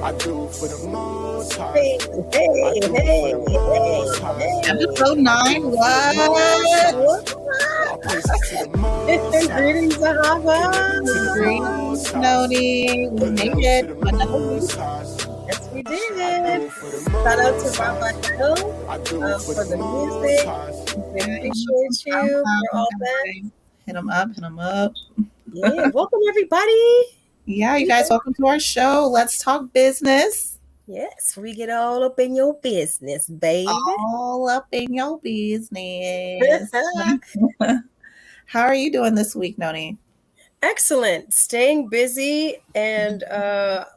I do for the most high. Hey, hey, hey, hey. Episode 9, what? All praises to the most high. Greetings, Ahava. Greetings, Noni. We made it to another week. Yes, we did. Shout out to Rafael for the music. We appreciate you for all that. Hit them up, hit them up. Yeah, welcome everybody. Yeah, you guys, welcome to our show. Let's talk business. Yes, we get all up in your business, baby. All up in your business. How are you doing this week, Noni? Excellent. Staying busy and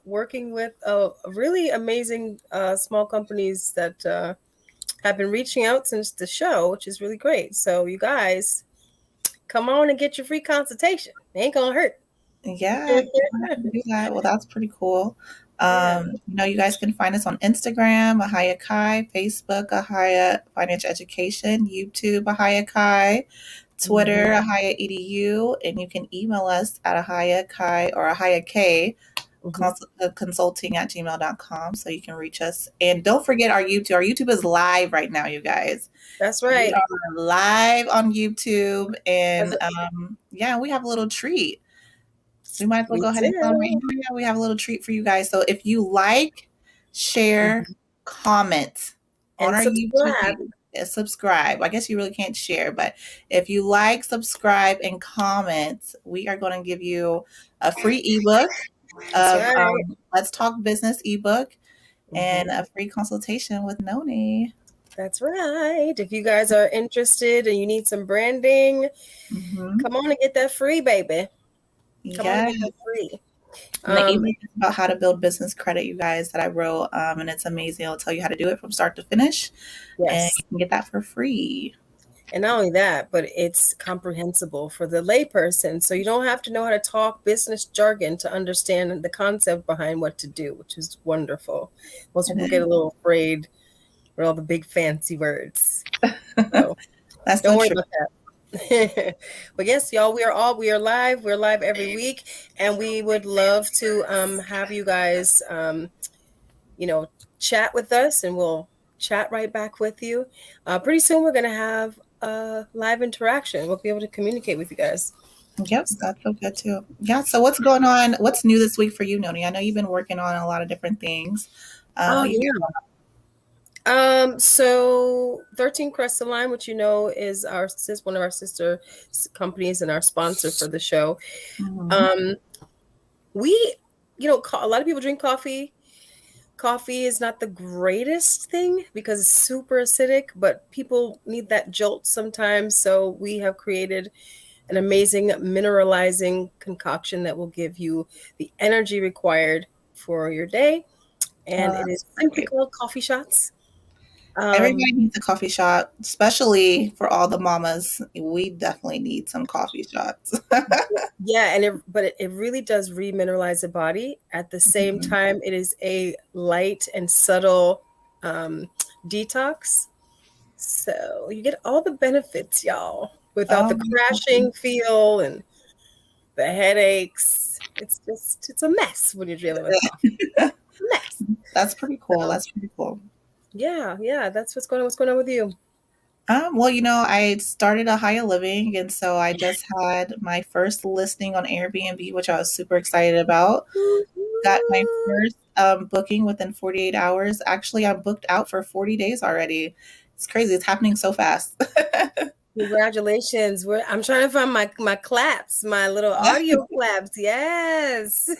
working with really amazing small companies that have been reaching out since the show, which is really great. So you guys, come on and get your free consultation. It ain't gonna hurt. Yeah, do that. Well, that's pretty cool. You guys can find us on Instagram, Ahaya Kai, Facebook, Ahaya Financial Education, YouTube, Ahaya Kai, Twitter, Ahaya EDU, and you can email us at Ahaya Kai or Ahaya K consulting at gmail.com so you can reach us. And don't forget our YouTube. Our YouTube is live right now, you guys. That's right. We are live on YouTube, and we have a little treat. We might as well go ahead and celebrate. Yeah, we have a little treat for you guys. So if you like, share, comment on our YouTube, subscribe. I guess you really can't share, but if you like, subscribe, and comment, we are going to give you a free ebook of Let's Talk Business ebook and a free consultation with Noni. That's right. If you guys are interested and you need some branding, come on and get that free, baby. Come on and get that free. And the ebook is about how to build business credit, you guys, that I wrote, and it's amazing. It'll tell you how to do it from start to finish, and you can get that for free. And not only that, but it's comprehensible for the layperson, so you don't have to know how to talk business jargon to understand the concept behind what to do, which is wonderful. Most people get a little afraid with all the big fancy words. So That's don't worry about that. But yes, y'all, we are live. We're live every week, and we would love to have you guys chat with us, and we'll chat right back with you. Pretty soon we're gonna have a live interaction. We'll be able to communicate with you guys. Yep, that's so good too. Yeah, so what's going on? What's new this week for you, Noni? I know you've been working on a lot of different things. So 13 Crescent Line, which is one of our sister companies and our sponsor for the show. We, a lot of people drink coffee. Coffee is not the greatest thing because it's super acidic, but people need that jolt sometimes. So we have created an amazing mineralizing concoction that will give you the energy required for your day. And it is simply called Coffee Shots. Everybody needs a coffee shot, especially for all the mamas. We definitely need some coffee shots. Yeah, but it really does remineralize the body. At the same time, it is a light and subtle detox. So you get all the benefits, y'all, without the crashing feel and the headaches. It's a mess when you're dealing with coffee. Mess. That's pretty cool. That's pretty cool. Yeah, that's what's going on. What's going on with you? I started Ahaya Living, and so I just had my first listing on Airbnb, which I was super excited about. Got my first booking within 48 hours. Actually, I'm booked out for 40 days already. It's crazy. It's happening so fast. Congratulations. I'm trying to find my claps, my little audio claps. Yes.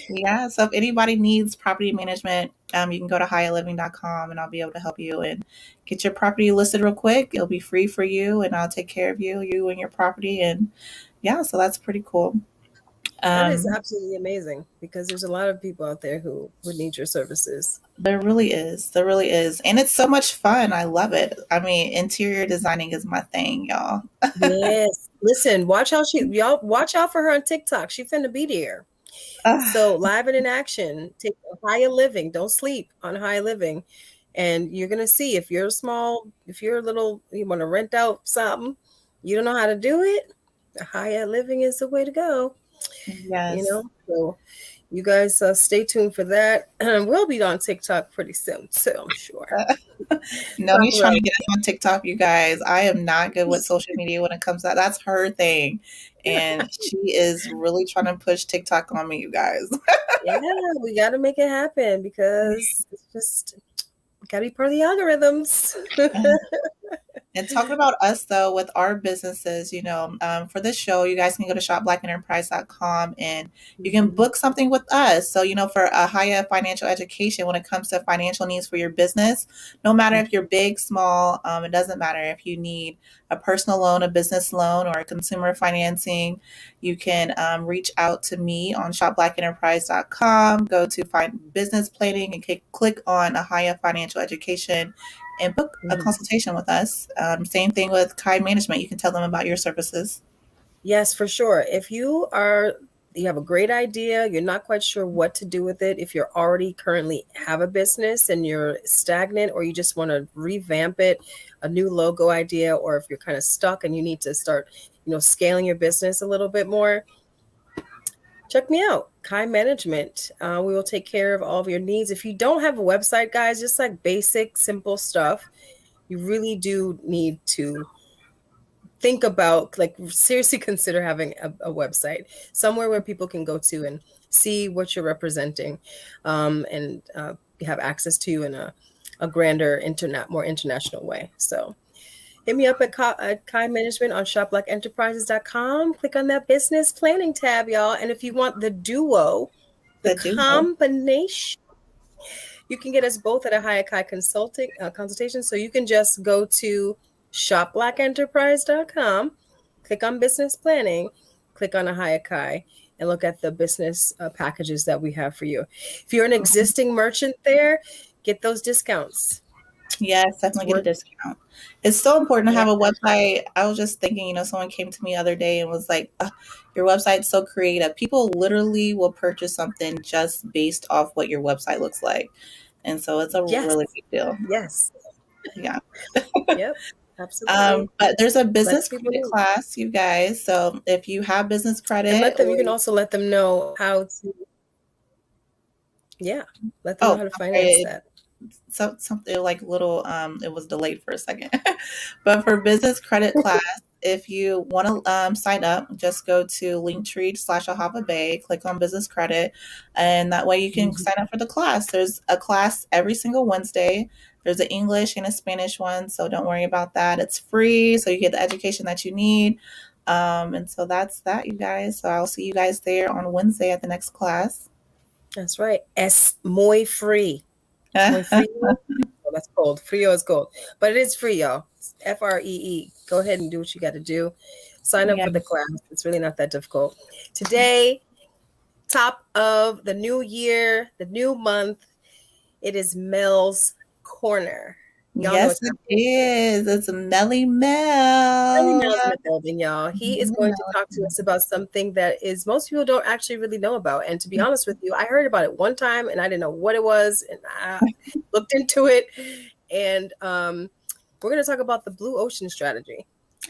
Yeah, so if anybody needs property management, you can go to ahayaliving.com and I'll be able to help you and get your property listed real quick. It'll be free for you and I'll take care of you and your property. And yeah, so that's pretty cool. That is absolutely amazing because there's a lot of people out there who would need your services. There really is. There really is. And it's so much fun. I love it. I mean, interior designing is my thing, y'all. Yes. Listen, watch out for her on TikTok. She finna be there. So live and in action, take Ahaya Living. Don't sleep on Ahaya Living. And you're going to see if you're you want to rent out something, you don't know how to do it, Ahaya Living is the way to go. Yes. So You guys stay tuned for that. We'll be on TikTok pretty soon, too, I'm sure. Noni's trying to get us on TikTok, you guys. I am not good with social media when it comes to that. That's her thing. And she is really trying to push TikTok on me, you guys. Yeah, we got to make it happen because it's just got to be part of the algorithms. And talking about us though, with our businesses, for this show, you guys can go to shopblackenterprise.com and you can book something with us. So, for a higher financial education, when it comes to financial needs for your business, no matter if you're big, small, it doesn't matter. If you need a personal loan, a business loan, or a consumer financing, you can reach out to me on shopblackenterprise.com, go to find business planning and click on a higher financial education and book a consultation with us. Same thing with Kai Management. You can tell them about your services. Yes, for sure. If you have a great idea, you're not quite sure what to do with it, if you're already currently have a business and you're stagnant, or you just want to revamp it, a new logo idea, or if you're kind of stuck and you need to start, scaling your business a little bit more, check me out, Kai Management. We will take care of all of your needs. If you don't have a website, guys, just like basic, simple stuff, you really do need to think about, like, seriously consider having a website, somewhere where people can go to and see what you're representing, and have access to you in a grander, more international way. So hit me up at Kai Management on shopblackenterprises.com. Click on that business planning tab, y'all. And if you want the duo, the combination, you can get us both at a Hayakai consultation. So you can just go to shopblackenterprise.com, click on business planning, click on a Hayakai, and look at the business packages that we have for you. If you're an existing merchant there, get those discounts. Yes, definitely get a discount. It's so important to have a website. I was just thinking, someone came to me the other day and was like, your website's so creative. People literally will purchase something just based off what your website looks like. And so it's a really big deal. Yes. Yeah. Yep. Absolutely. But there's a business credit class, you guys. So if you have business credit, you can also let them know how to. Yeah, let them know how to finance that. So something like little, it was delayed for a second. But for business credit class, if you want to sign up, just go to Linktree/Ahava Bay, click on business credit, and that way you can sign up for the class. There's a class every single Wednesday. There's an English and a Spanish one, so don't worry about that. It's free, so you get the education that you need. And so that's that, you guys. So I'll see you guys there on Wednesday at the next class. That's right. Es muy free. Muy frio. Oh, that's cold. Frio is cold, but it is free, y'all. FREE. Go ahead and do what you got to do. Sign up for the class. It's really not that difficult. Today, top of the new year, the new month, it is Mel's Corner. Y'all know it is. It's Melly Mel. Melly Mel's in the building, y'all. He is going to talk to us about something that most people don't actually really know about. And to be honest with you, I heard about it one time and I didn't know what it was. And I looked into it. And we're going to talk about the blue ocean strategy.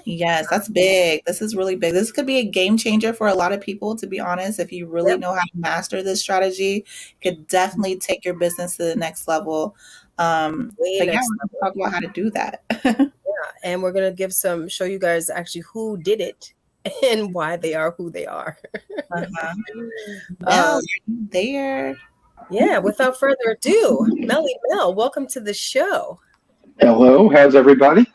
Yes, that's big. This is really big. This could be a game changer for a lot of people, to be honest. If you really know how to master this strategy, it could definitely take your business to the next level. We're going to talk about how to do that. And we're going to show you guys actually who did it and why they are who they are. Mel, you're there. Yeah, without further ado, Melly Mel, welcome to the show. Hello, how's everybody?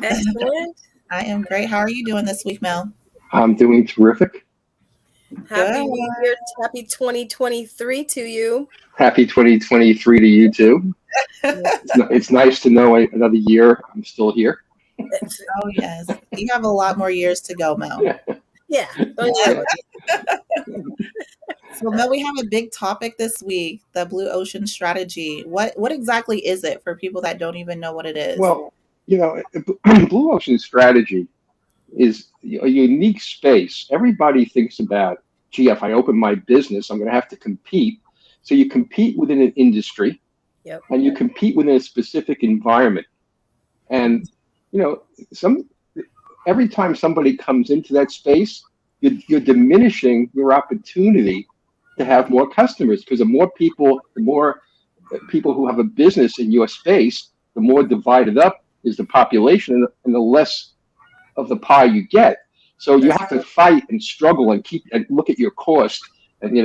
Excellent. I am great. How are you doing this week, Mel? I'm doing terrific. Happy New Year. Happy 2023 to you. Happy 2023 to you too. It's nice to know another year I'm still here. Oh, yes. You have a lot more years to go, Mel. Yeah. So, Mel, we have a big topic this week, the blue ocean strategy. What exactly is it for people that don't even know what it is? Well, blue ocean strategy is a unique space. Everybody thinks about, gee, if I open my business, I'm going to have to compete. So you compete within an industry, and you compete within a specific environment. And, every time somebody comes into that space, you're diminishing your opportunity to have more customers, because the more people who have a business in your space, the more divided up is the population, and the less of the pie you get. So you have to fight and struggle and keep and look at your cost, and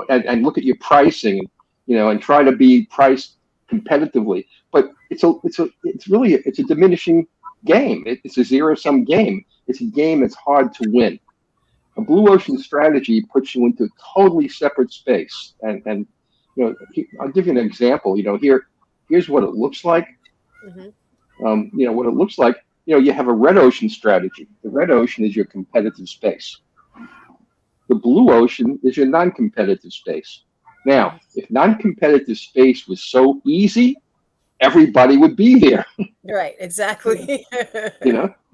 and look at your pricing, and try to be priced competitively. But it's a diminishing game. It's a zero sum game. It's a game that's hard to win. A blue ocean strategy puts you into a totally separate space. And I'll give you an example. Here's what it looks like. What it looks like. You have a red ocean strategy. The red ocean is your competitive space. The blue ocean is your non-competitive space. Now, if non-competitive space was so easy, everybody would be there. Right, exactly.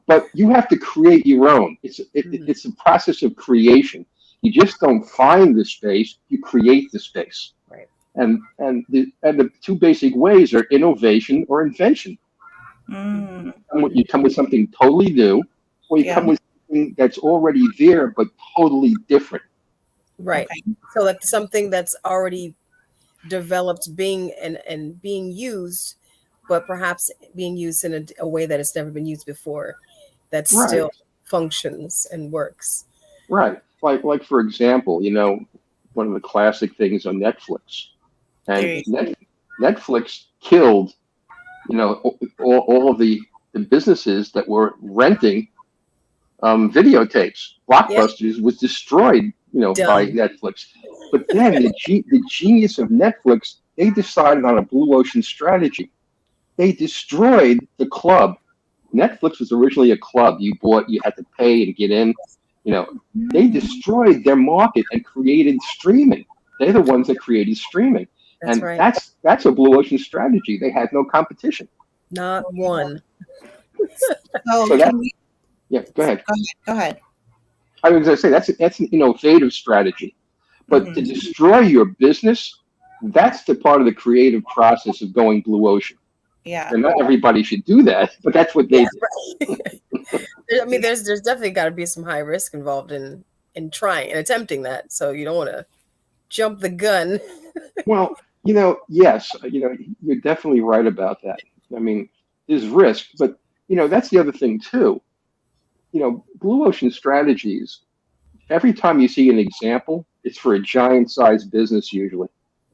But you have to create your own. It's a process of creation. You just don't find the space; you create the space. Right. And the two basic ways are innovation or invention. You come with something totally new, or you come with something that's already there but totally different. Right. Okay. So like something that's already developed being used, but perhaps being used in a way that it's never been used before, that still functions and works. Right. Like for example, one of the classic things on Netflix. And Netflix killed, all of the businesses that were renting videotapes. Blockbusters was destroyed, by Netflix. But then the genius of Netflix, they decided on a blue ocean strategy. They destroyed the club. Netflix was originally a club you had to pay and get in. They destroyed their market and created streaming. They're the ones that created streaming. That's a blue ocean strategy. They had no competition. Not one. So go ahead. Go ahead. I was going to say that's an innovative strategy. But to destroy your business, that's the part of the creative process of going blue ocean. Yeah. And not everybody should do that, but that's what they do. Right. I mean, there's definitely got to be some high risk involved in trying and attempting that. So you don't want to jump the gun. Well, yes, you're definitely right about that. I mean, there's risk, but that's the other thing too. Blue ocean strategies, every time you see an example, it's for a giant sized business usually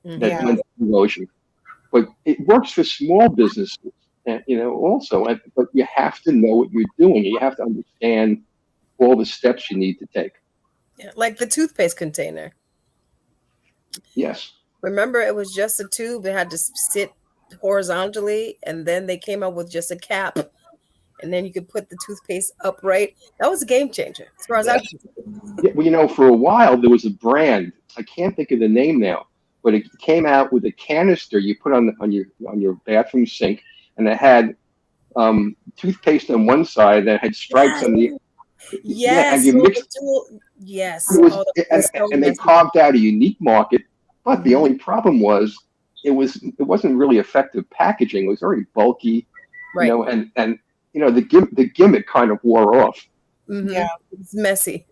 that went blue ocean. But it works for small businesses, also. But you have to know what you're doing. You have to understand all the steps you need to take. Yeah, like the toothpaste container. Yes. Remember, it was just a tube. It had to sit horizontally, and then they came up with just a cap, and then you could put the toothpaste upright. That was a game changer, as far as I'm concerned. Yeah, well, for a while there was a brand. I can't think of the name now. But it came out with a canister you put on your bathroom sink, and it had toothpaste on one side that had stripes on the. Yes. And you mixed. Yes. And they carved out a unique market, but the only problem was it wasn't really effective packaging. It was very bulky, right. And the gimmick kind of wore off. Mm-hmm. Yeah, it's messy.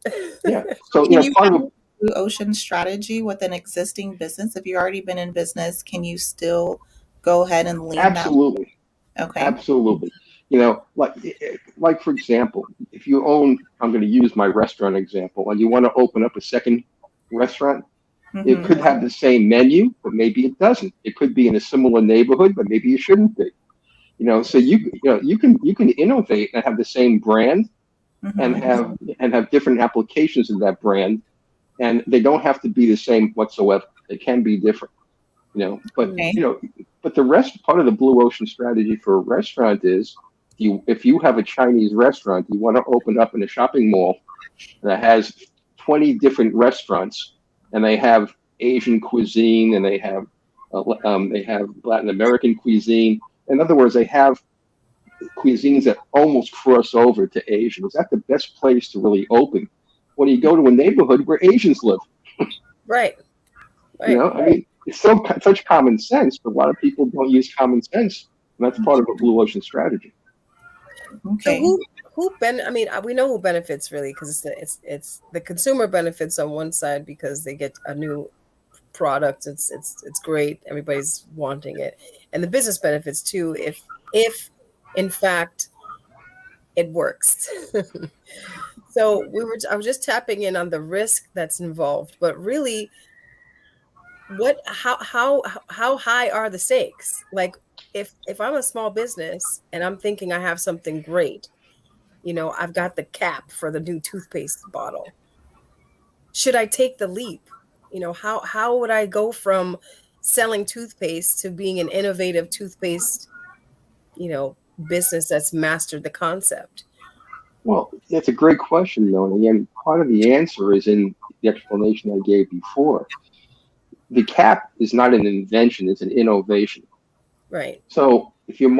Yeah. So part of blue ocean strategy with an existing business. If you've already been in business, can you still go ahead and lean absolutely that? Okay, absolutely. Like for example, if you own, I'm going to use my restaurant example, and you want to open up a second restaurant, it could have the same menu, but maybe it doesn't. It could be in a similar neighborhood, but maybe it shouldn't be. So you can innovate and have the same brand and have different applications of that brand. And they don't have to be the same whatsoever. They can be different, But but the rest part of the blue ocean strategy for a restaurant is, if you have a Chinese restaurant, you want to open up in a shopping mall that has 20 different restaurants, and they have Asian cuisine, and they have Latin American cuisine. In other words, they have cuisines that almost cross over to Asian. Is that the best place to really open? When you go to a neighborhood where Asians live. Right. I mean, it's such common sense, but a lot of people don't use common sense, and that's part of a blue ocean strategy. Okay. So we know who benefits really, because it's the consumer benefits on one side because they get a new product. It's great. Everybody's wanting it, and the business benefits too. If in fact it works. So I was just tapping in on the risk that's involved, but really, how high are the stakes? Like, if I'm a small business and I'm thinking I have something great, I've got the cap for the new toothpaste bottle. Should I take the leap? How would I go from selling toothpaste to being an innovative toothpaste, business that's mastered the concept? Well, that's a great question, though. And again, part of the answer is in the explanation I gave before. The cap is not an invention; it's an innovation. Right. So if you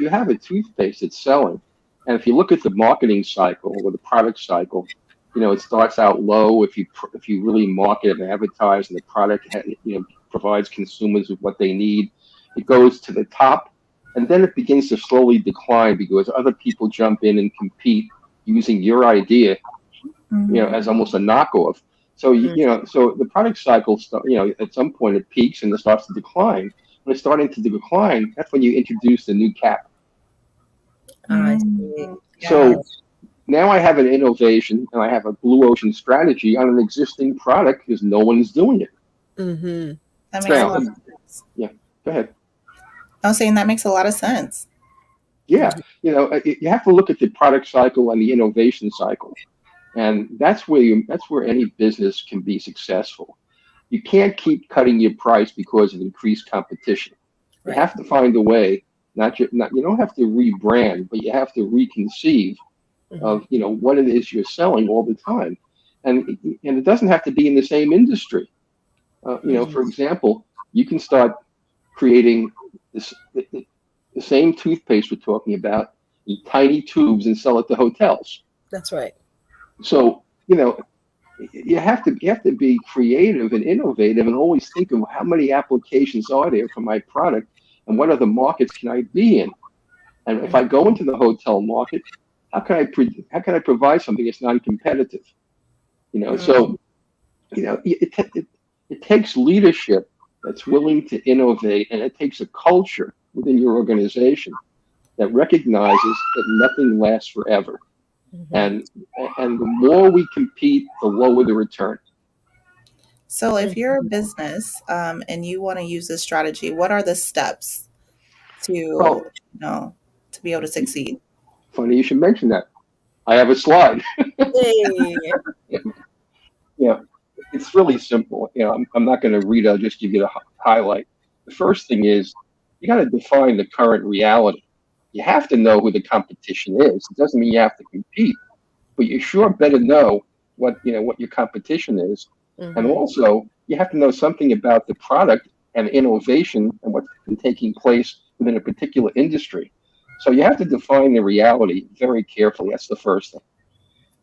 have a toothpaste that's selling, and if you look at the marketing cycle or the product cycle, it starts out low if you really market and advertise, and the product provides consumers with what they need. It goes to the top, and then it begins to slowly decline because other people jump in and compete using your idea, as almost a knockoff. So so the product cycle, at some point it peaks and it starts to decline. When it's starting to decline, that's when you introduce the new cap. I see. So now I have an innovation and I have a blue ocean strategy on an existing product because no one's doing it. Mm-hmm. That makes a lot of sense. Yeah, go ahead. I was saying that makes a lot of sense. Yeah, you have to look at the product cycle and the innovation cycle, and that's where any business can be successful. You can't keep cutting your price because of increased competition. You have to find a way. You don't have to rebrand, but you have to reconceive of what it is you're selling all the time, and it doesn't have to be in the same industry. For example, you can start creating the same toothpaste we're talking about in tiny tubes and sell it to hotels. That's right. So you have to be creative and innovative and always think of how many applications are there for my product and what other markets can I be in. And if I go into the hotel market, how can I provide something that's non-competitive? So it takes leadership that's willing to innovate, and it takes a culture within your organization that recognizes that nothing lasts forever. And the more we compete, the lower the return. So if you're a business and you want to use this strategy, what are the steps to to be able to succeed? Funny you should mention that. I have a slide. Hey. Yeah, it's really simple. I'm not going to read it. I'll just give you the highlight. The first thing is you got to define the current reality. You have to know who the competition is. It doesn't mean you have to compete, but you sure better know what your competition is. And also you have to know something about the product and innovation and what's been taking place within a particular industry. So you have to define the reality very carefully. That's the first thing.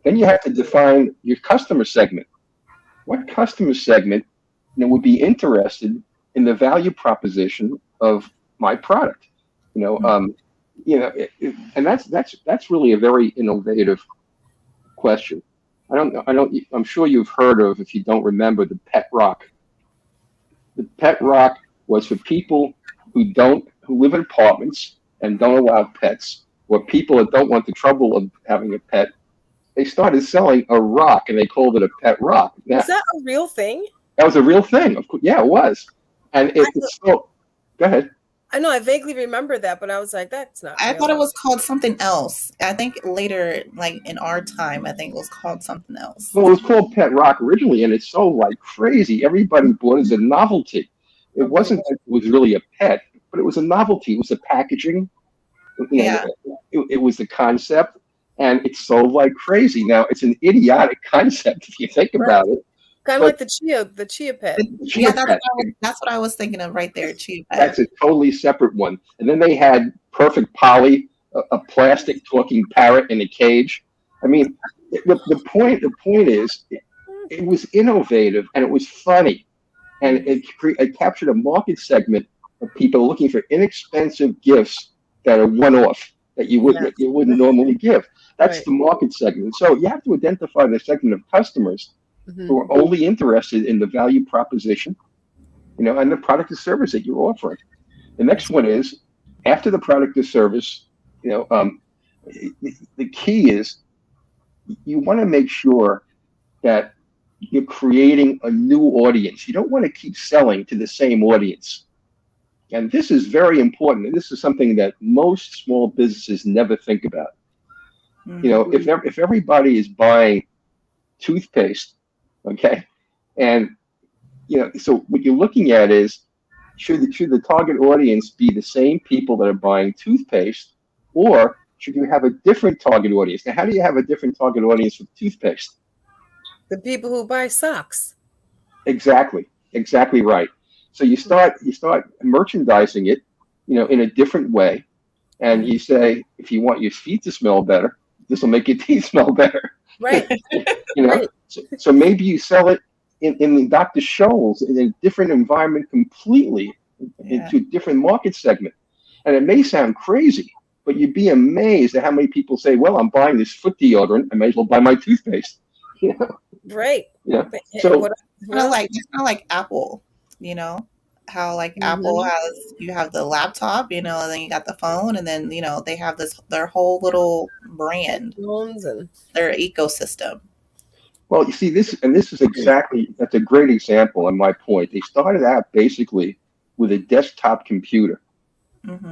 Then you have to define your customer segment. What customer segment would be interested in the value proposition of my product? And that's really a very innovative question. I'm sure you've heard of, if you don't remember, the pet rock. The pet rock was for people who live in apartments and don't allow pets, or people that don't want the trouble of having a pet. They started selling a rock, and they called it a pet rock. Now, is that a real thing? That was a real thing. Of course, yeah, it was. And it's so. Go ahead. I know, I vaguely remember that, but I was like, that's not I real. thought it was called something else. I think later, like in our time, I think it was called something else. Well, it was called Pet Rock originally, and it's so like crazy. Everybody bought it as a novelty. It wasn't like it was really a pet, but it was a novelty. It was the packaging. It was the concept, and it's sold like crazy. Now, it's an idiotic concept if you think about it. Kind of like the chia pet. That's what I was thinking of right there, chia pet. That's a totally separate one. And then they had Perfect Polly, a plastic talking parrot in a cage. I mean, the point is, it was innovative and it was funny, and it captured a market segment of people looking for inexpensive gifts that are one-off that you wouldn't normally give. That's the market segment. So you have to identify the segment of customers who are only interested in the value proposition and the product or service that you're offering. The next one is after the product or service, the key is you want to make sure that you're creating a new audience. You don't want to keep selling to the same audience. And this is very important. And this is something that most small businesses never think about. If everybody is buying toothpaste, okay, and so what you're looking at is should the target audience be the same people that are buying toothpaste, or should you have a different target audience? Now, how do you have a different target audience with toothpaste? The people who buy socks. Exactly right. So you start merchandising it, in a different way, and you say if you want your feet to smell better, this will make your teeth smell better. Right. Right. So maybe you sell it in Dr. Scholl's in a different environment completely, into a different market segment. And it may sound crazy, but you'd be amazed at how many people say, well, I'm buying this foot deodorant, I may as well buy my toothpaste. Right. Yeah. So it's kind of like Apple, how like Apple has, you have the laptop, and then you got the phone, and then, they have their whole little brand, their ecosystem. well, you see this, and that's a great example on my point. They started out basically with a desktop computer.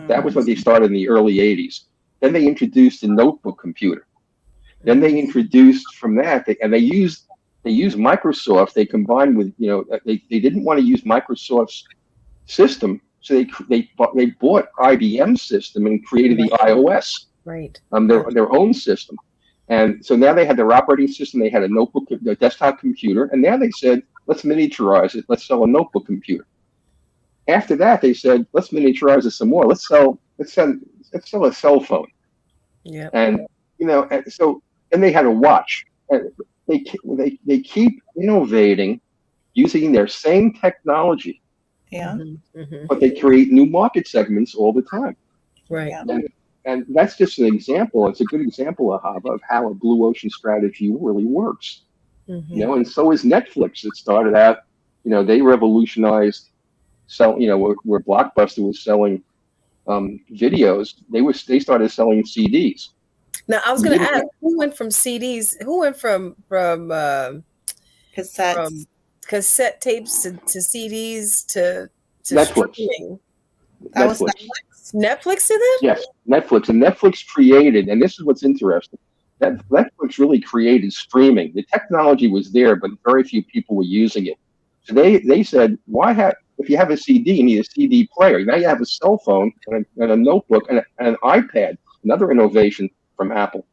That was what they started in the early 80s. Then they introduced a notebook computer. Then they introduced from that, they used Microsoft. They combined with, they didn't want to use Microsoft's system, so they bought IBM's system and created the iOS, their own system. And so now they had their operating system, they had a notebook, a desktop computer, and now they said, let's miniaturize it. Let's sell a notebook computer. After that, they said, let's miniaturize it some more. Let's sell a cell phone. Yeah. And and they had a watch. And they keep innovating using their same technology. Yeah. But they create new market segments all the time. Right. And that's just an example. It's a good example, Ahava, of how a blue ocean strategy really works. And so is Netflix. It started out, they revolutionized where Blockbuster was selling videos. They started selling CDs. Now I was going to ask, who went from CDs? Who went from cassettes, from cassette tapes to CDs to Netflix? Streaming? That was Netflix. Netflix did that? Yes, Netflix. And Netflix created, and this is what's interesting, that Netflix really created streaming. The technology was there, but very few people were using it. So they said, if you have a CD, you need a CD player. Now you have a cell phone and a notebook and an iPad, another innovation from Apple.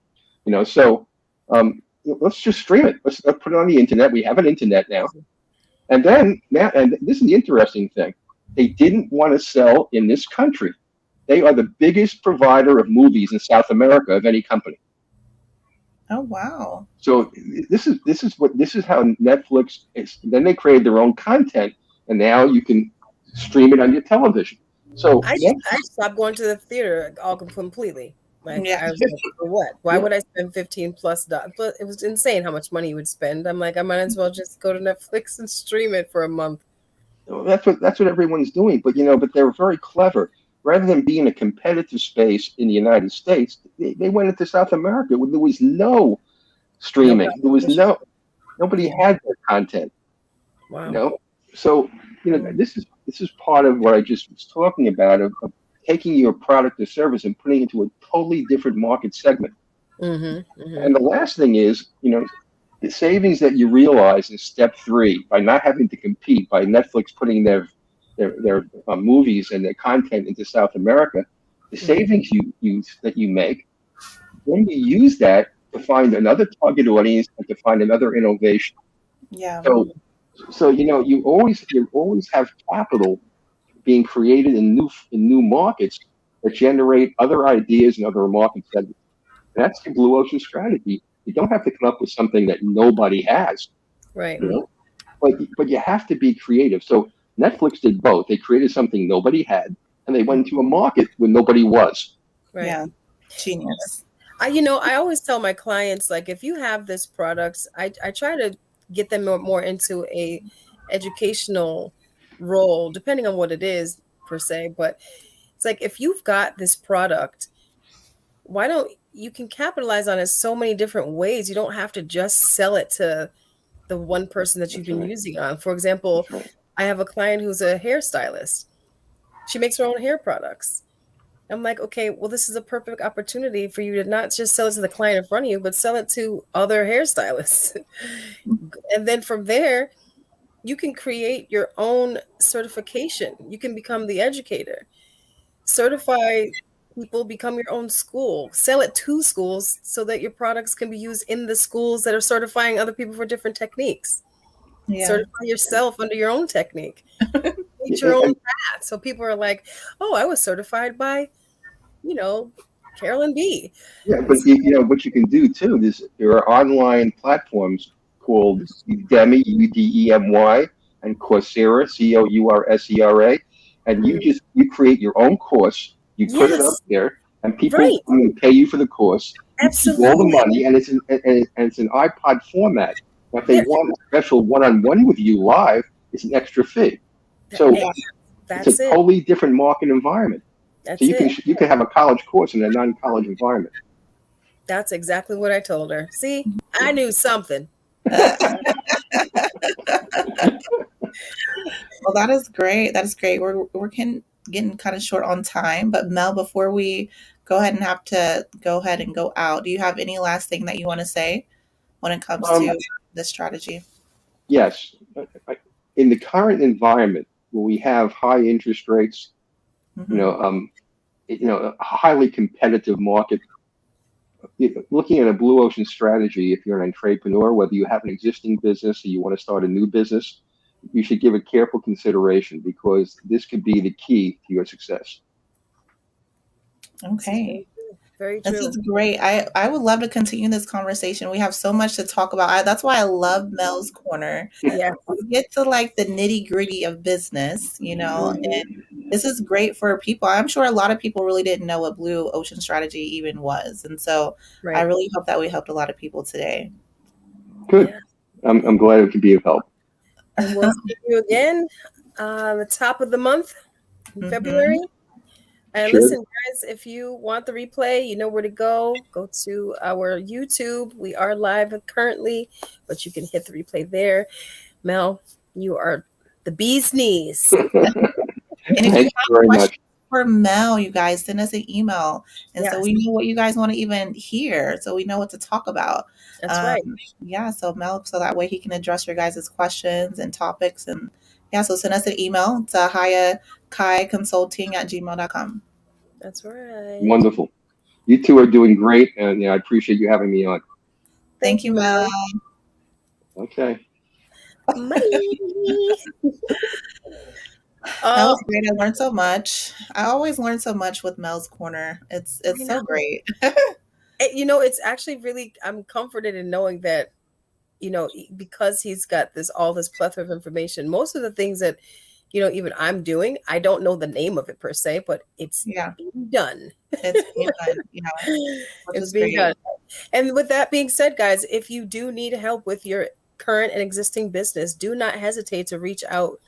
So let's just stream it. Let's put it on the internet. We have an internet now. And this is the interesting thing. They didn't want to sell in this country. They are the biggest provider of movies in South America of any company. Oh, wow. So this is how Netflix is. Then they created their own content, and now you can stream it on your television. So I stopped going to the theater completely. Like, I was like, for what? Why would I spend $15+? But it was insane how much money you would spend. I'm like, I might as well just go to Netflix and stream it for a month. That's what everyone's doing. But but they're very clever. Rather than being a competitive space in the United States, they went into South America where there was no streaming. There was nobody had their content. Wow. So this is part of what I just was talking about of taking your product or service and putting it into a totally different market segment. And the last thing is, the savings that you realize in step 3 by not having to compete, by Netflix putting their movies and their content into South America, the savings that you make, then you use that to find another target audience and to find another innovation. Yeah. So you always have capital being created in new markets that generate other ideas and other market segments. And that's the blue ocean strategy. You don't have to come up with something that nobody has. Right. But you have to be creative. So Netflix did both. They created something nobody had, and they went into a market where nobody was. Right. Yeah. Genius. I always tell my clients, like, if you have this product, I try to get them more into a educational role, depending on what it is per se. But it's like, if you've got this product, why don't you can capitalize on it so many different ways. You don't have to just sell it to the one person that you've That's been right. using on. For example, That's right. I have a client who's a hairstylist. She makes her own hair products. I'm like, okay, well, this is a perfect opportunity for you to not just sell it to the client in front of you, but sell it to other hairstylists. And then from there, you can create your own certification. You can become the educator, certify people, become your own school, sell it to schools so that your products can be used in the schools that are certifying other people for different techniques. Yeah. Certify yourself under your own technique. Create your Yeah, own path. So people are like, oh, I was certified by, Carolyn B. yeah, but what you can do too is there are online platforms called Udemy, Udemy, and Coursera, Coursera, and you create your own course, you put it up Yes, there, and people right. pay you for the course. You keep all the Absolutely. money, and it's an iPod format. Now, if they There, want a special one-on-one with you live, it's an extra fee. So eh, it's a that's it. totally different market environment. So That's it. you can have a college course in a non-college environment. That's exactly what I told her. See, I knew something. Well, that is great. That is great. Getting kind of short on time, but Mel, before we go ahead and have to go ahead and go out, do you have any last thing that you want to say when it comes Um, to this strategy? yes, in the current environment where we have high interest rates, you Hmm. know, a highly competitive market, looking at a blue ocean strategy, if you're an entrepreneur, whether you have an existing business or you want to start a new business, you should give it careful consideration because this could be the key to your success. This is Okay. very true. Very This is true. great. I would love to continue this conversation. We have so much to talk about. That's why I love Mel's Corner. Yeah. We get to like the nitty gritty of business, and this is great for people. I'm sure a lot of people really didn't know what Blue Ocean Strategy even was. And so I Right. really hope that we helped a lot of people today. Good. Yeah. I'm glad it could be of help. And we'll see you again the top of the month in Hmm. February. And Sure. listen, guys, if you want the replay, you know where to go. Go to our YouTube. We are live currently, but you can hit the replay there. Mel, you are the bee's knees. And if you Thank you have very questions much. for Mel, you guys send us an email. And so Yes, we know what you guys want to even hear. So we know what to talk about. that's Um, right. yeah, so Mel, so that way he can address your guys' questions and topics. And yeah, so send us an email to hayakaiconsulting@gmail.com. That's right. Wonderful. You two are doing great, and I appreciate you having me on. Thank Thank you, you, Mel. Mel. Okay. Bye. That Oh, was great. I learned so much. I always learn so much with Mel's Corner. It's I so know. great. It's actually really, I'm comforted in knowing that, because he's got all this plethora of information. Most of the things that, even I'm doing, I don't know the name of it per se, but it's Yeah, being done. it's being done. Yeah, which It's is being great. done. And with that being said, guys, if you do need help with your current and existing business, do not hesitate to reach out.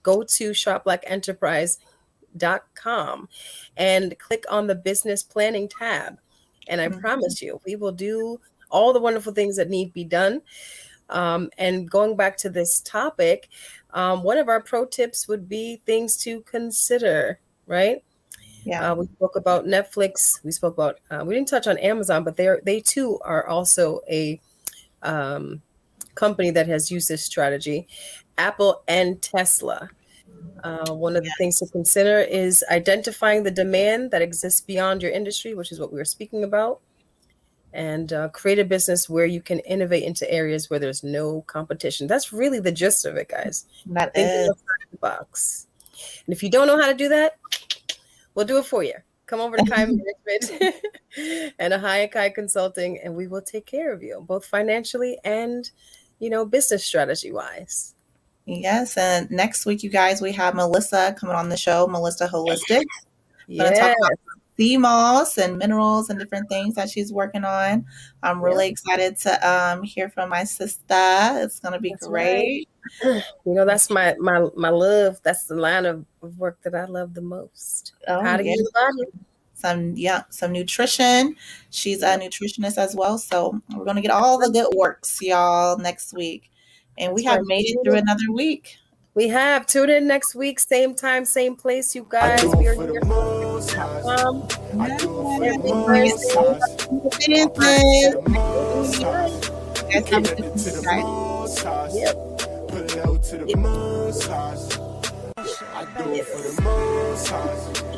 Go to shopblackenterprise.com and click on the business planning tab. And I Mhm. promise you, we will do all the wonderful things that need to be done. And going back to this topic, one of our pro tips would be things to consider, right? Yeah. We spoke about Netflix. We spoke about, we didn't touch on Amazon, but they too are also a um, company that has used this strategy. Apple and Tesla. One of the things to consider is identifying the demand that exists beyond your industry, which is what we were speaking about, and create a business where you can innovate into areas where there's no competition. That's really the gist of it, guys. That Thinking is. outside the box. And if you don't know how to do that, we'll do it for you. Come over to Kai Management and Ahaya Kai Consulting, and we will take care of you, both financially and, business strategy wise. Yes, and next week, you guys, we have Melissa coming on the show, Melissa Holistic. Going to talk Yes, about sea moss and minerals and different things that she's working on. I'm yeah, really excited to hear from my sister. It's going to be that's right. great. You know, that's my love. That's the line of work that I love the most. Oh How to yeah. heal the body. Some nutrition. She's a Yep, nutritionist as well. So we're gonna get all the good works, y'all, next week. And we that's have right. made it through another week. We have tune in next week, same time, same place, you I guys. do We it are for the here most high. I Yeah, do it for the we're every gonna get most Thursday. high. into the I praise to business. the most high. You guys have a good Connected to week, the guys. most high. Yep. Put it out to the Yep. most high. I do it for the most high.